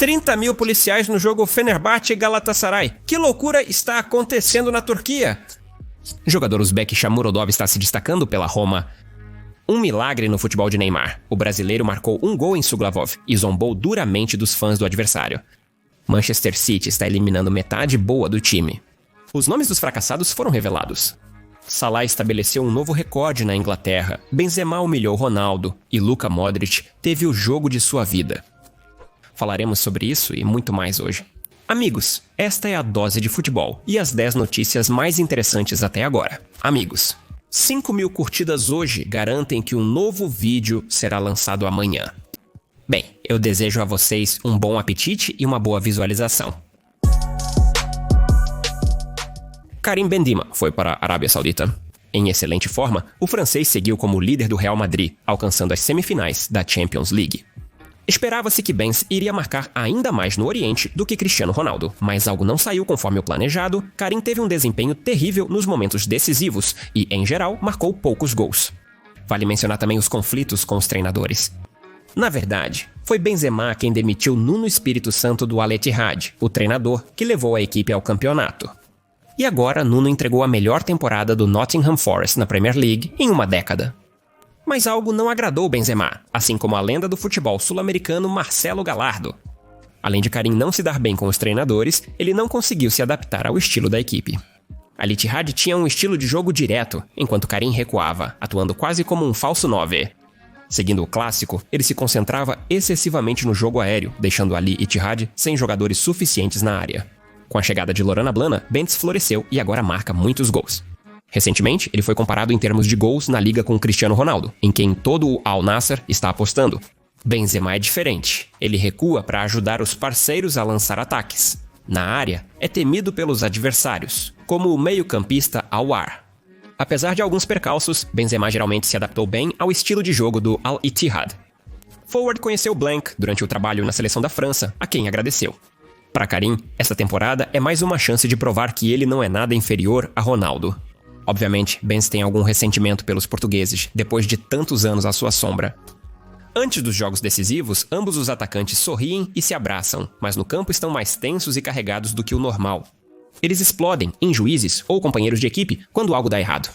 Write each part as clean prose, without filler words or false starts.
30 mil policiais no jogo Fenerbahçe e Galatasaray. Que loucura está acontecendo na Turquia? Jogador uzbek Shamurodov está se destacando pela Roma. Um milagre no futebol de Neymar. O brasileiro marcou um gol em Suglavov e zombou duramente dos fãs do adversário. Manchester City está eliminando metade boa do time. Os nomes dos fracassados foram revelados. Salah estabeleceu um novo recorde na Inglaterra. Benzema humilhou Ronaldo e Luka Modric teve o jogo de sua vida. Falaremos sobre isso e muito mais hoje. Amigos, esta é a dose de futebol e as 10 notícias mais interessantes até agora. Amigos, 5 mil curtidas hoje garantem que um novo vídeo será lançado amanhã. Bem, eu desejo a vocês um bom apetite e uma boa visualização. Karim Benzema foi para a Arábia Saudita. Em excelente forma, o francês seguiu como líder do Real Madrid, alcançando as semifinais da Champions League. Esperava-se que Benz iria marcar ainda mais no Oriente do que Cristiano Ronaldo, mas algo não saiu conforme o planejado. Karim teve um desempenho terrível nos momentos decisivos e, em geral, marcou poucos gols. Vale mencionar também os conflitos com os treinadores. Na verdade, foi Benzema quem demitiu Nuno Espírito Santo do Al Ittihad, o treinador que levou a equipe ao campeonato. E agora Nuno entregou a melhor temporada do Nottingham Forest na Premier League em uma década. Mas algo não agradou Benzema, assim como a lenda do futebol sul-americano Marcelo Gallardo. Além de Karim não se dar bem com os treinadores, ele não conseguiu se adaptar ao estilo da equipe. Al Ittihad tinha um estilo de jogo direto, enquanto Karim recuava, atuando quase como um falso 9. Seguindo o clássico, ele se concentrava excessivamente no jogo aéreo, deixando Al Ittihad sem jogadores suficientes na área. Com a chegada de Laurana Blana, Benz floresceu e agora marca muitos gols. Recentemente, ele foi comparado em termos de gols na liga com o Cristiano Ronaldo, em quem todo o Al Nassr está apostando. Benzema é diferente. Ele recua para ajudar os parceiros a lançar ataques. Na área, é temido pelos adversários, como o meio-campista Aouar. Apesar de alguns percalços, Benzema geralmente se adaptou bem ao estilo de jogo do Al Ittihad. Forward conheceu Blanc durante o trabalho na seleção da França, a quem agradeceu. Para Karim, essa temporada é mais uma chance de provar que ele não é nada inferior a Ronaldo. Obviamente, Benz tem algum ressentimento pelos portugueses, depois de tantos anos à sua sombra. Antes dos jogos decisivos, ambos os atacantes sorriem e se abraçam, mas no campo estão mais tensos e carregados do que o normal. Eles explodem em juízes ou companheiros de equipe quando algo dá errado.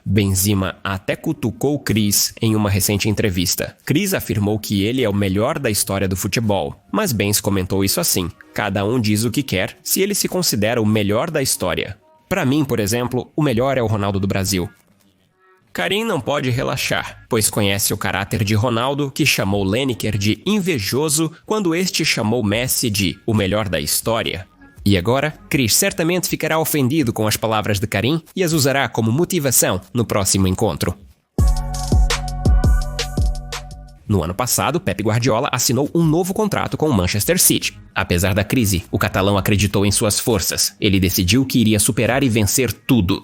Benzema até cutucou Chris em uma recente entrevista. Chris afirmou que ele é o melhor da história do futebol, mas Benz comentou isso assim: cada um diz o que quer se ele se considera o melhor da história. Para mim, por exemplo, o melhor é o Ronaldo do Brasil. Karim não pode relaxar, pois conhece o caráter de Ronaldo, que chamou Lineker de invejoso quando este chamou Messi de o melhor da história. E agora, Chris certamente ficará ofendido com as palavras de Karim e as usará como motivação no próximo encontro. No ano passado, Pep Guardiola assinou um novo contrato com o Manchester City. Apesar da crise, o catalão acreditou em suas forças. Ele decidiu que iria superar e vencer tudo.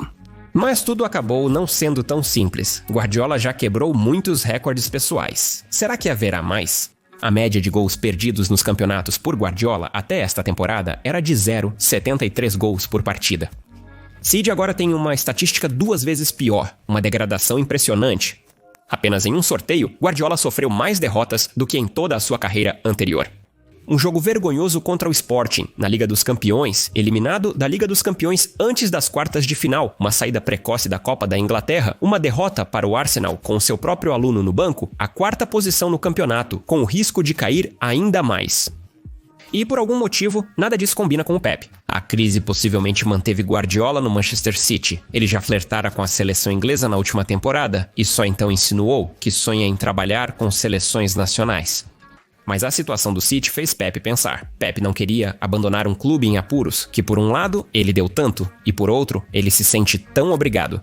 Mas tudo acabou não sendo tão simples. Guardiola já quebrou muitos recordes pessoais. Será que haverá mais? A média de gols perdidos nos campeonatos por Guardiola até esta temporada era de 0,73 gols por partida. City agora tem uma estatística 2 vezes pior, uma degradação impressionante. Apenas em um sorteio, Guardiola sofreu mais derrotas do que em toda a sua carreira anterior. Um jogo vergonhoso contra o Sporting, na Liga dos Campeões, eliminado da Liga dos Campeões antes das quartas de final, uma saída precoce da Copa da Inglaterra, uma derrota para o Arsenal com seu próprio aluno no banco, a 4ª posição no campeonato, com o risco de cair ainda mais. E por algum motivo, nada disso combina com o Pep. A crise possivelmente manteve Guardiola no Manchester City. Ele já flertara com a seleção inglesa na última temporada e só então insinuou que sonha em trabalhar com seleções nacionais. Mas a situação do City fez Pep pensar. Pep não queria abandonar um clube em apuros, que por um lado ele deu tanto e por outro ele se sente tão obrigado.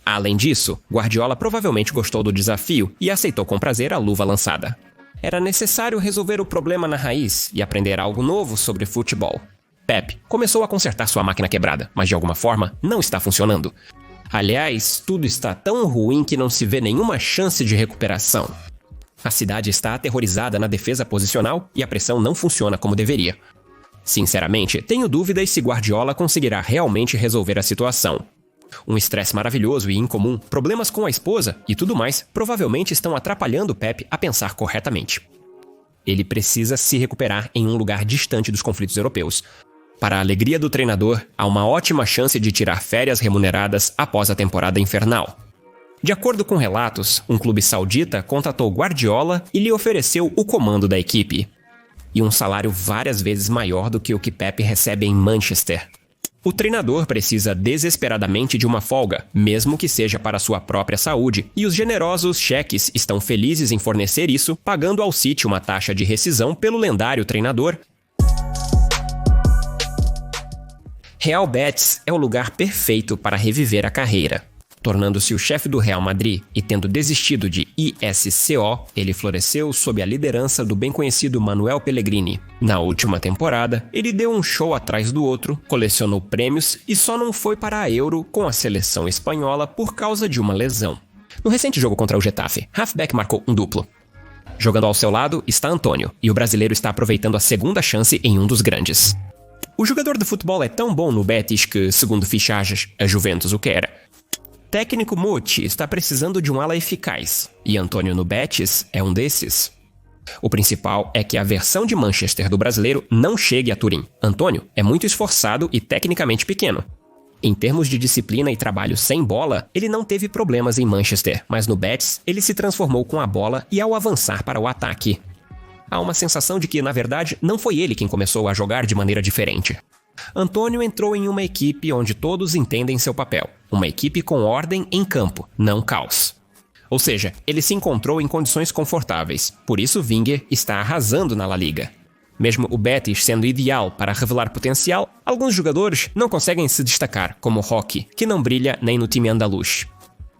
Além disso, Guardiola provavelmente gostou do desafio e aceitou com prazer a luva lançada. Era necessário resolver o problema na raiz e aprender algo novo sobre futebol. Pep começou a consertar sua máquina quebrada, mas de alguma forma não está funcionando. Aliás, tudo está tão ruim que não se vê nenhuma chance de recuperação. A cidade está aterrorizada na defesa posicional e a pressão não funciona como deveria. Sinceramente, tenho dúvidas se Guardiola conseguirá realmente resolver a situação. Um estresse maravilhoso e incomum, problemas com a esposa e tudo mais provavelmente estão atrapalhando Pep a pensar corretamente. Ele precisa se recuperar em um lugar distante dos conflitos europeus. Para a alegria do treinador, há uma ótima chance de tirar férias remuneradas após a temporada infernal. De acordo com relatos, um clube saudita contratou Guardiola e lhe ofereceu o comando da equipe. E um salário várias vezes maior do que o que Pep recebe em Manchester. O treinador precisa desesperadamente de uma folga, mesmo que seja para sua própria saúde, e os generosos cheques estão felizes em fornecer isso, pagando ao City uma taxa de rescisão pelo lendário treinador. Real Betis é o lugar perfeito para reviver a carreira. Tornando-se o chefe do Real Madrid e tendo desistido de ISCO, ele floresceu sob a liderança do bem conhecido Manuel Pellegrini. Na última temporada, ele deu um show atrás do outro, colecionou prêmios e só não foi para a Euro com a seleção espanhola por causa de uma lesão. No recente jogo contra o Getafe, Halfback marcou um duplo. Jogando ao seu lado está Antônio, e o brasileiro está aproveitando a segunda chance em um dos grandes. O jogador de futebol é tão bom no Betis que, segundo fichagens, a Juventus o quer. Técnico Muti está precisando de um ala eficaz, e Antônio no Betis é um desses. O principal é que a versão de Manchester do brasileiro não chegue a Turim. Antônio é muito esforçado e tecnicamente pequeno. Em termos de disciplina e trabalho sem bola, ele não teve problemas em Manchester, mas no Betis ele se transformou com a bola e ao avançar para o ataque. Há uma sensação de que, na verdade, não foi ele quem começou a jogar de maneira diferente. Antônio entrou em uma equipe onde todos entendem seu papel. Uma equipe com ordem em campo, não caos. Ou seja, ele se encontrou em condições confortáveis. Por isso Wenger está arrasando na La Liga. Mesmo o Betis sendo ideal para revelar potencial, alguns jogadores não conseguem se destacar, como Roque, que não brilha nem no time andaluz.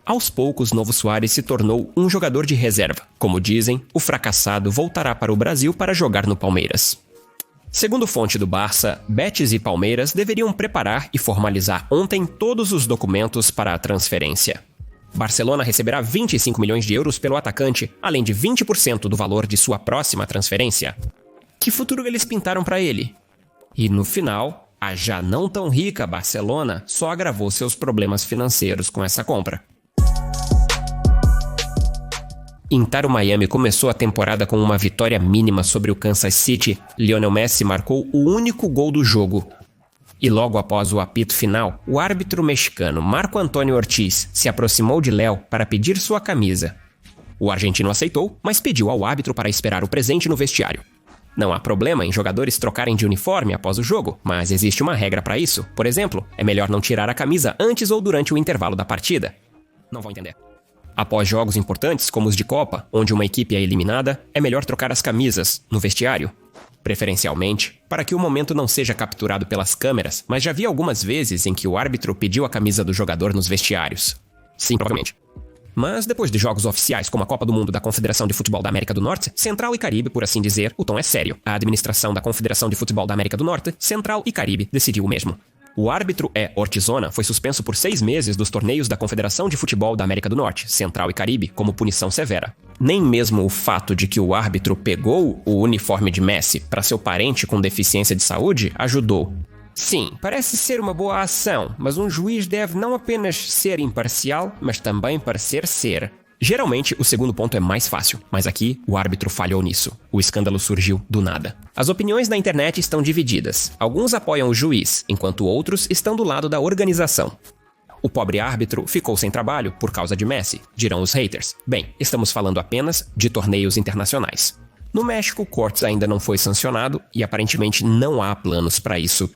Aos poucos, Novo Suárez se tornou um jogador de reserva. Como dizem, o fracassado voltará para o Brasil para jogar no Palmeiras. Segundo fonte do Barça, Betis e Palmeiras deveriam preparar e formalizar ontem todos os documentos para a transferência. Barcelona receberá 25 milhões de euros pelo atacante, além de 20% do valor de sua próxima transferência. Que futuro eles pintaram para ele? E no final, a já não tão rica Barcelona só agravou seus problemas financeiros com essa compra. Inter Miami começou a temporada com uma vitória mínima sobre o Kansas City. Lionel Messi marcou o único gol do jogo. E logo após o apito final, o árbitro mexicano Marco Antônio Ortiz se aproximou de Léo para pedir sua camisa. O argentino aceitou, mas pediu ao árbitro para esperar o presente no vestiário. Não há problema em jogadores trocarem de uniforme após o jogo, mas existe uma regra para isso. Por exemplo, é melhor não tirar a camisa antes ou durante o intervalo da partida. Não vão entender. Após jogos importantes, como os de Copa, onde uma equipe é eliminada, é melhor trocar as camisas, no vestiário. Preferencialmente, para que o momento não seja capturado pelas câmeras, mas já vi algumas vezes em que o árbitro pediu a camisa do jogador nos vestiários. Sim, provavelmente. Mas depois de jogos oficiais como a Copa do Mundo da Confederação de Futebol da América do Norte, Central e Caribe, por assim dizer, o tom é sério. A administração da Confederação de Futebol da América do Norte, Central e Caribe, decidiu o mesmo. O árbitro Ortizona foi suspenso por 6 meses dos torneios da Confederação de Futebol da América do Norte, Central e Caribe, como punição severa. Nem mesmo o fato de que o árbitro pegou o uniforme de Messi para seu parente com deficiência de saúde ajudou. Sim, parece ser uma boa ação, mas um juiz deve não apenas ser imparcial, mas também parecer ser. Geralmente, o segundo ponto é mais fácil, mas aqui o árbitro falhou nisso. O escândalo surgiu do nada. As opiniões na internet estão divididas. Alguns apoiam o juiz, enquanto outros estão do lado da organização. O pobre árbitro ficou sem trabalho por causa de Messi, dirão os haters. Bem, estamos falando apenas de torneios internacionais. No México, o Cortes ainda não foi sancionado e aparentemente não há planos para isso.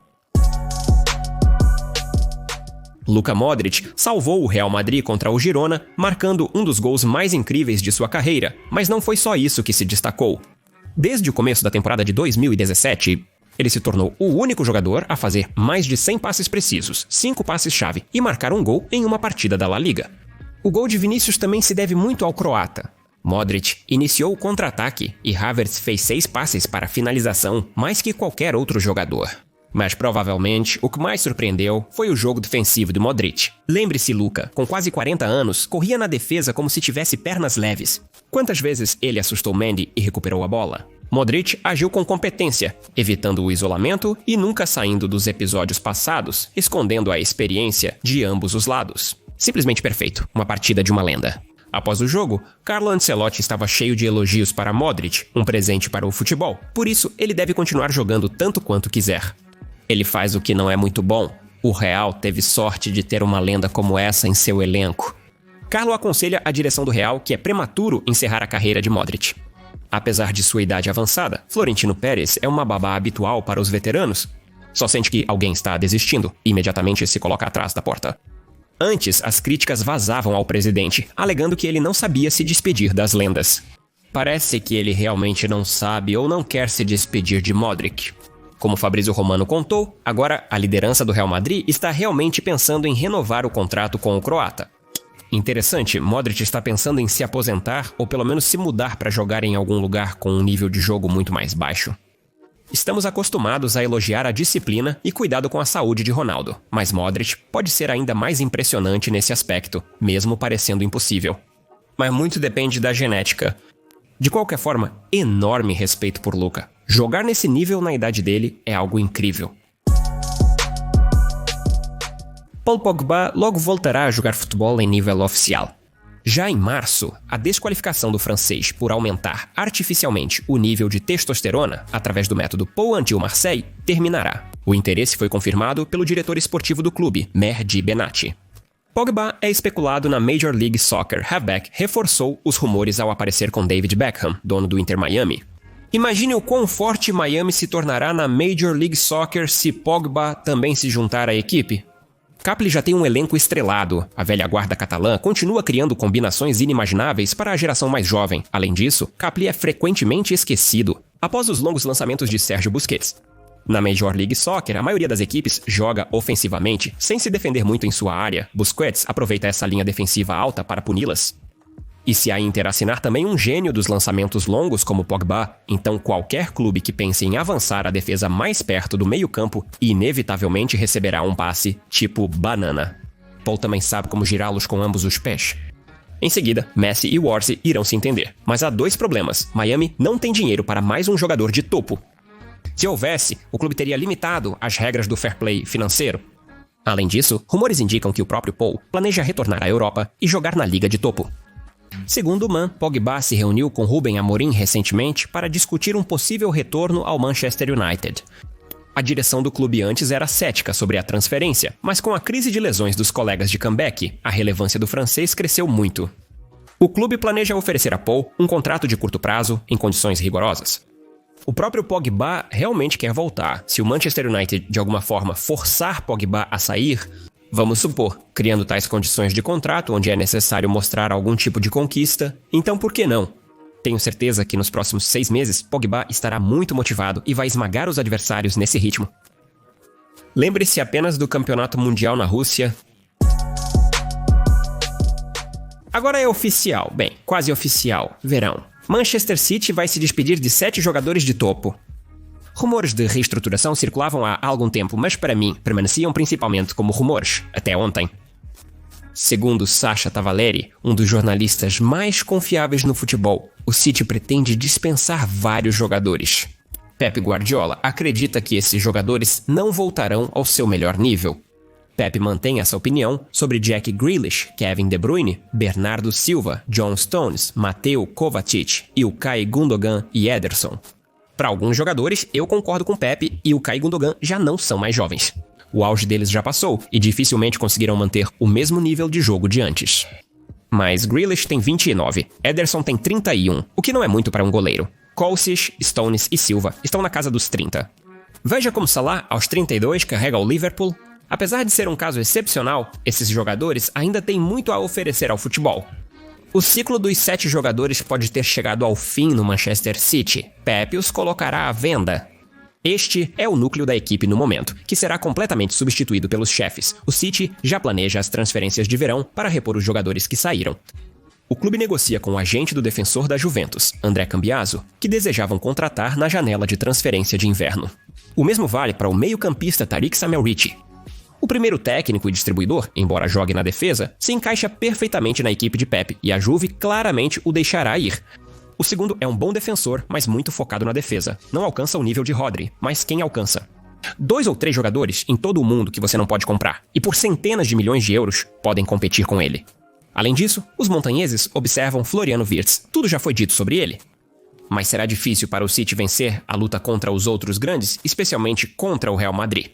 Luka Modric salvou o Real Madrid contra o Girona, marcando um dos gols mais incríveis de sua carreira, mas não foi só isso que se destacou. Desde o começo da temporada de 2017, ele se tornou o único jogador a fazer mais de 100 passes precisos, 5 passes-chave e marcar um gol em uma partida da La Liga. O gol de Vinícius também se deve muito ao croata. Modric iniciou o contra-ataque e Havertz fez 6 passes para finalização, mais que qualquer outro jogador. Mas provavelmente o que mais surpreendeu foi o jogo defensivo de Modric. Lembre-se, Luka, com quase 40 anos, corria na defesa como se tivesse pernas leves. Quantas vezes ele assustou Mendy e recuperou a bola? Modric agiu com competência, evitando o isolamento e nunca saindo dos episódios passados, escondendo a experiência de ambos os lados. Simplesmente perfeito, uma partida de uma lenda. Após o jogo, Carlo Ancelotti estava cheio de elogios para Modric, um presente para o futebol, por isso ele deve continuar jogando tanto quanto quiser. Ele faz o que não é muito bom. O Real teve sorte de ter uma lenda como essa em seu elenco. Carlo aconselha a direção do Real que é prematuro encerrar a carreira de Modric. Apesar de sua idade avançada, Florentino Pérez é uma babá habitual para os veteranos. Só sente que alguém está desistindo, e imediatamente se coloca atrás da porta. Antes, as críticas vazavam ao presidente, alegando que ele não sabia se despedir das lendas. Parece que ele realmente não sabe ou não quer se despedir de Modric. Como Fabrício Romano contou, agora a liderança do Real Madrid está realmente pensando em renovar o contrato com o croata. Interessante, Modric está pensando em se aposentar ou pelo menos se mudar para jogar em algum lugar com um nível de jogo muito mais baixo. Estamos acostumados a elogiar a disciplina e cuidado com a saúde de Ronaldo, mas Modric pode ser ainda mais impressionante nesse aspecto, mesmo parecendo impossível. Mas muito depende da genética. De qualquer forma, enorme respeito por Luka. Jogar nesse nível na idade dele é algo incrível. Paul Pogba logo voltará a jogar futebol em nível oficial. Já em março, a desqualificação do francês por aumentar artificialmente o nível de testosterona através do método Paul Antil-Marseille terminará. O interesse foi confirmado pelo diretor esportivo do clube, Mehdi Benati. Pogba é especulado na Major League Soccer. Halfback reforçou os rumores ao aparecer com David Beckham, dono do Inter Miami. Imagine o quão forte Miami se tornará na Major League Soccer se Pogba também se juntar à equipe. Capelli já tem um elenco estrelado. A velha guarda catalã continua criando combinações inimagináveis para a geração mais jovem. Além disso, Capelli é frequentemente esquecido, após os longos lançamentos de Sérgio Busquets. Na Major League Soccer, a maioria das equipes joga ofensivamente, sem se defender muito em sua área. Busquets aproveita essa linha defensiva alta para puni-las. E se a Inter assinar também um gênio dos lançamentos longos como Pogba, então qualquer clube que pense em avançar a defesa mais perto do meio-campo inevitavelmente receberá um passe tipo banana. Paul também sabe como girá-los com ambos os pés. Em seguida, Messi e Worthy irão se entender. Mas há dois problemas. Miami não tem dinheiro para mais um jogador de topo. Se houvesse, o clube teria limitado as regras do fair play financeiro. Além disso, rumores indicam que o próprio Paul planeja retornar à Europa e jogar na liga de topo. Segundo o Man, Pogba se reuniu com Ruben Amorim recentemente para discutir um possível retorno ao Manchester United. A direção do clube antes era cética sobre a transferência, mas com a crise de lesões dos colegas de comeback, a relevância do francês cresceu muito. O clube planeja oferecer a Paul um contrato de curto prazo, em condições rigorosas. O próprio Pogba realmente quer voltar. Se o Manchester United de alguma forma forçar Pogba a sair, vamos supor, criando tais condições de contrato onde é necessário mostrar algum tipo de conquista, então por que não? Tenho certeza que nos próximos 6 meses, Pogba estará muito motivado e vai esmagar os adversários nesse ritmo. Lembre-se apenas do Campeonato Mundial na Rússia. Agora é oficial, bem, quase oficial, verão. Manchester City vai se despedir de 7 jogadores de topo. Rumores de reestruturação circulavam há algum tempo, mas para mim permaneciam principalmente como rumores, até ontem. Segundo Sacha Tavaleri, um dos jornalistas mais confiáveis no futebol, o City pretende dispensar vários jogadores. Pep Guardiola acredita que esses jogadores não voltarão ao seu melhor nível. Pep mantém essa opinião sobre Jack Grealish, Kevin De Bruyne, Bernardo Silva, John Stones, Mateo Kovacic, Ilkay Gundogan e Ederson. Para alguns jogadores, eu concordo com Pep e Ilkay e Gundogan já não são mais jovens. O auge deles já passou e dificilmente conseguirão manter o mesmo nível de jogo de antes. Mas Grealish tem 29, Ederson tem 31, o que não é muito para um goleiro. Kovacic, Stones e Silva estão na casa dos 30. Veja como Salah, aos 32, carrega o Liverpool. Apesar de ser um caso excepcional, esses jogadores ainda têm muito a oferecer ao futebol. O ciclo dos 7 jogadores pode ter chegado ao fim no Manchester City. Pep os colocará à venda. Este é o núcleo da equipe no momento, que será completamente substituído pelos chefes. O City já planeja as transferências de verão para repor os jogadores que saíram. O clube negocia com o agente do defensor da Juventus, André Cambiaso, que desejavam contratar na janela de transferência de inverno. O mesmo vale para o meio-campista Tariq Samuel Ricci. O primeiro técnico e distribuidor, embora jogue na defesa, se encaixa perfeitamente na equipe de Pep e a Juve claramente o deixará ir. O segundo é um bom defensor, mas muito focado na defesa. Não alcança o nível de Rodri, mas quem alcança? 2 ou 3 jogadores em todo o mundo que você não pode comprar, e por centenas de milhões de euros podem competir com ele. Além disso, os montanheses observam Floriano Wirtz. Tudo já foi dito sobre ele. Mas será difícil para o City vencer a luta contra os outros grandes, especialmente contra o Real Madrid.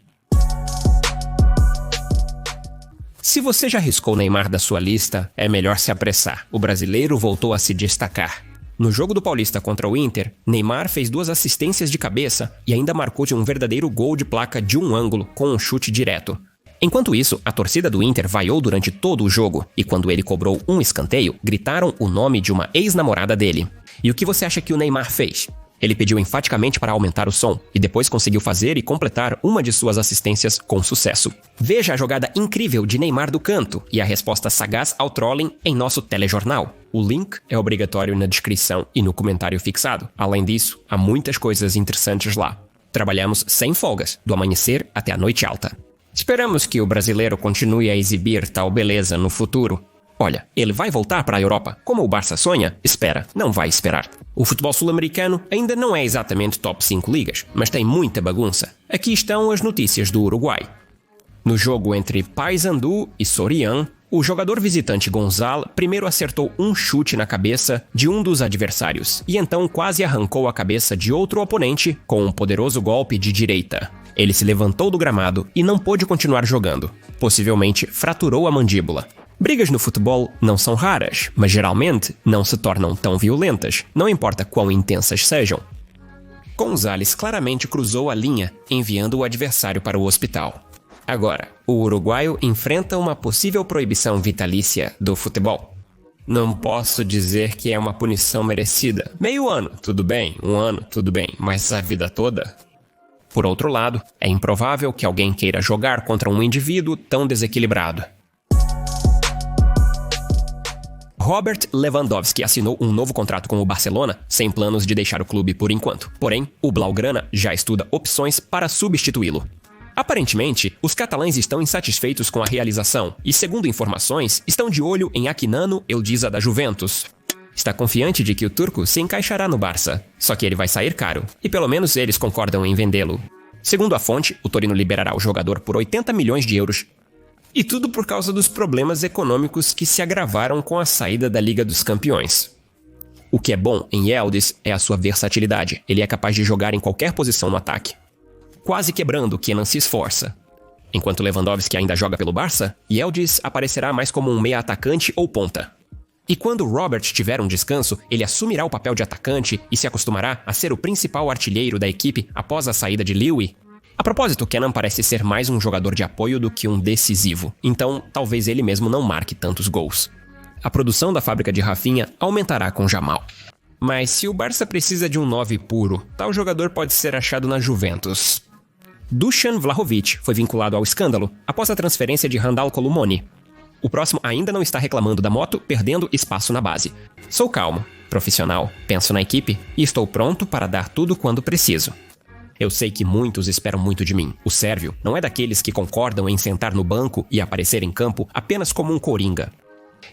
Se você já riscou Neymar da sua lista, é melhor se apressar. O brasileiro voltou a se destacar. No jogo do Paulista contra o Inter, Neymar fez 2 assistências de cabeça e ainda marcou de um verdadeiro gol de placa de um ângulo com um chute direto. Enquanto isso, a torcida do Inter vaiou durante todo o jogo e quando ele cobrou um escanteio, gritaram o nome de uma ex-namorada dele. E o que você acha que o Neymar fez? Ele pediu enfaticamente para aumentar o som e depois conseguiu fazer e completar uma de suas assistências com sucesso. Veja a jogada incrível de Neymar do canto e a resposta sagaz ao trolling em nosso telejornal. O link é obrigatório na descrição e no comentário fixado. Além disso, há muitas coisas interessantes lá. Trabalhamos sem folgas, do amanhecer até a noite alta. Esperamos que o brasileiro continue a exibir tal beleza no futuro. Olha, ele vai voltar para a Europa, como o Barça sonha? Espera, não vai esperar. O futebol sul-americano ainda não é exatamente top 5 ligas, mas tem muita bagunça. Aqui estão as notícias do Uruguai. No jogo entre Paysandú e Soriano, o jogador visitante Gonzalo primeiro acertou um chute na cabeça de um dos adversários e então quase arrancou a cabeça de outro oponente com um poderoso golpe de direita. Ele se levantou do gramado e não pôde continuar jogando. Possivelmente fraturou a mandíbula. Brigas no futebol não são raras, mas geralmente não se tornam tão violentas, não importa quão intensas sejam. Gonzalez claramente cruzou a linha, enviando o adversário para o hospital. Agora, o uruguaio enfrenta uma possível proibição vitalícia do futebol. Não posso dizer que é uma punição merecida. Meio ano, tudo bem. 1 ano, tudo bem. Mas a vida toda? Por outro lado, é improvável que alguém queira jogar contra um indivíduo tão desequilibrado. Robert Lewandowski assinou um novo contrato com o Barcelona, sem planos de deixar o clube por enquanto. Porém, o Blaugrana já estuda opções para substituí-lo. Aparentemente, os catalães estão insatisfeitos com a realização e, segundo informações, estão de olho em Akinano Eldisa da Juventus. Está confiante de que o turco se encaixará no Barça, só que ele vai sair caro, e pelo menos eles concordam em vendê-lo. Segundo a fonte, o Torino liberará o jogador por 80 milhões de euros. E tudo por causa dos problemas econômicos que se agravaram com a saída da Liga dos Campeões. O que é bom em Yildiz é a sua versatilidade. Ele é capaz de jogar em qualquer posição no ataque. Quase quebrando, Kenan se esforça. Enquanto Lewandowski ainda joga pelo Barça, Yildiz aparecerá mais como um meia-atacante ou ponta. E quando Robert tiver um descanso, ele assumirá o papel de atacante e se acostumará a ser o principal artilheiro da equipe após a saída de Lewy. A propósito, Kenan parece ser mais um jogador de apoio do que um decisivo, então talvez ele mesmo não marque tantos gols. A produção da fábrica de Rafinha aumentará com Jamal. Mas se o Barça precisa de um 9 puro, tal jogador pode ser achado na Juventus. Dusan Vlahovic foi vinculado ao escândalo após a transferência de Randal Colomoni. O próximo ainda não está reclamando da moto, perdendo espaço na base. Sou calmo, profissional, penso na equipe e estou pronto para dar tudo quando preciso. Eu sei que muitos esperam muito de mim. O sérvio não é daqueles que concordam em sentar no banco e aparecer em campo apenas como um coringa.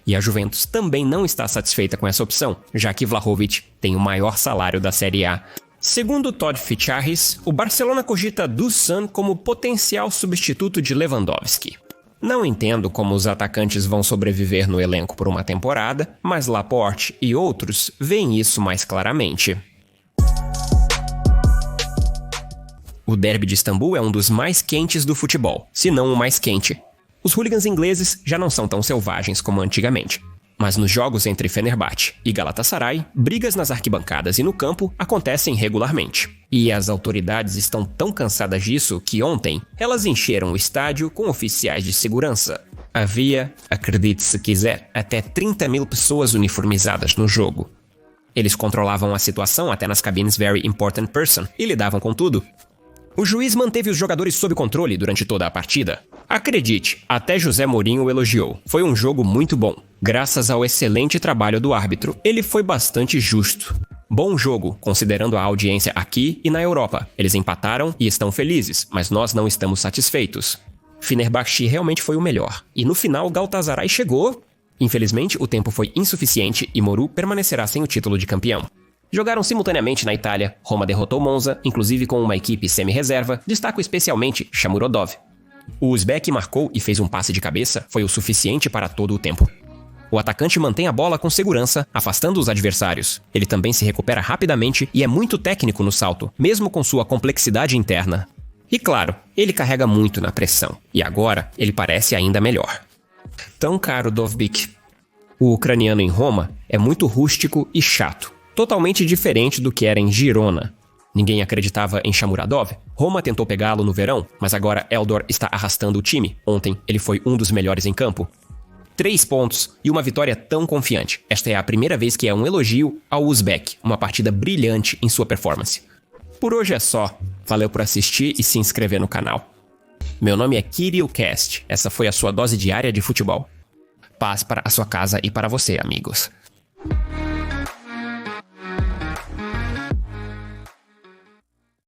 E a Juventus também não está satisfeita com essa opção, já que Vlahovic tem o maior salário da Série A. Segundo Todd Ficharris, o Barcelona cogita Dusan como potencial substituto de Lewandowski. Não entendo como os atacantes vão sobreviver no elenco por uma temporada, mas Laporte e outros veem isso mais claramente. O derby de Istambul é um dos mais quentes do futebol, se não o mais quente. Os hooligans ingleses já não são tão selvagens como antigamente. Mas nos jogos entre Fenerbahçe e Galatasaray, brigas nas arquibancadas e no campo acontecem regularmente. E as autoridades estão tão cansadas disso que ontem elas encheram o estádio com oficiais de segurança. Havia, acredite se quiser, até 30 mil pessoas uniformizadas no jogo. Eles controlavam a situação até nas cabines Very Important Person e lidavam com tudo. O juiz manteve os jogadores sob controle durante toda a partida. Acredite, até José Mourinho o elogiou. Foi um jogo muito bom. Graças ao excelente trabalho do árbitro, ele foi bastante justo. Bom jogo, considerando a audiência aqui e na Europa. Eles empataram e estão felizes, mas nós não estamos satisfeitos. Fenerbahçe realmente foi o melhor. E no final, Galatasaray chegou. Infelizmente, o tempo foi insuficiente e Moru permanecerá sem o título de campeão. Jogaram simultaneamente na Itália, Roma derrotou Monza, inclusive com uma equipe semi-reserva, destaco especialmente Shamurodov. O uzbek marcou e fez um passe de cabeça, foi o suficiente para todo o tempo. O atacante mantém a bola com segurança, afastando os adversários. Ele também se recupera rapidamente e é muito técnico no salto, mesmo com sua complexidade interna. E claro, ele carrega muito na pressão, e agora ele parece ainda melhor. Tão caro, Dovbyk. O ucraniano em Roma é muito rústico e chato, totalmente diferente do que era em Girona. Ninguém acreditava em Shamuradov. Roma tentou pegá-lo no verão, mas agora Eldor está arrastando o time. Ontem ele foi um dos melhores em campo. 3 pontos e uma vitória tão confiante. Esta é a primeira vez que é um elogio ao Uzbek, uma partida brilhante em sua performance. Por hoje é só. Valeu por assistir e se inscrever no canal. Meu nome é KirillCast. Essa foi a sua dose diária de futebol. Paz para a sua casa e para você, amigos.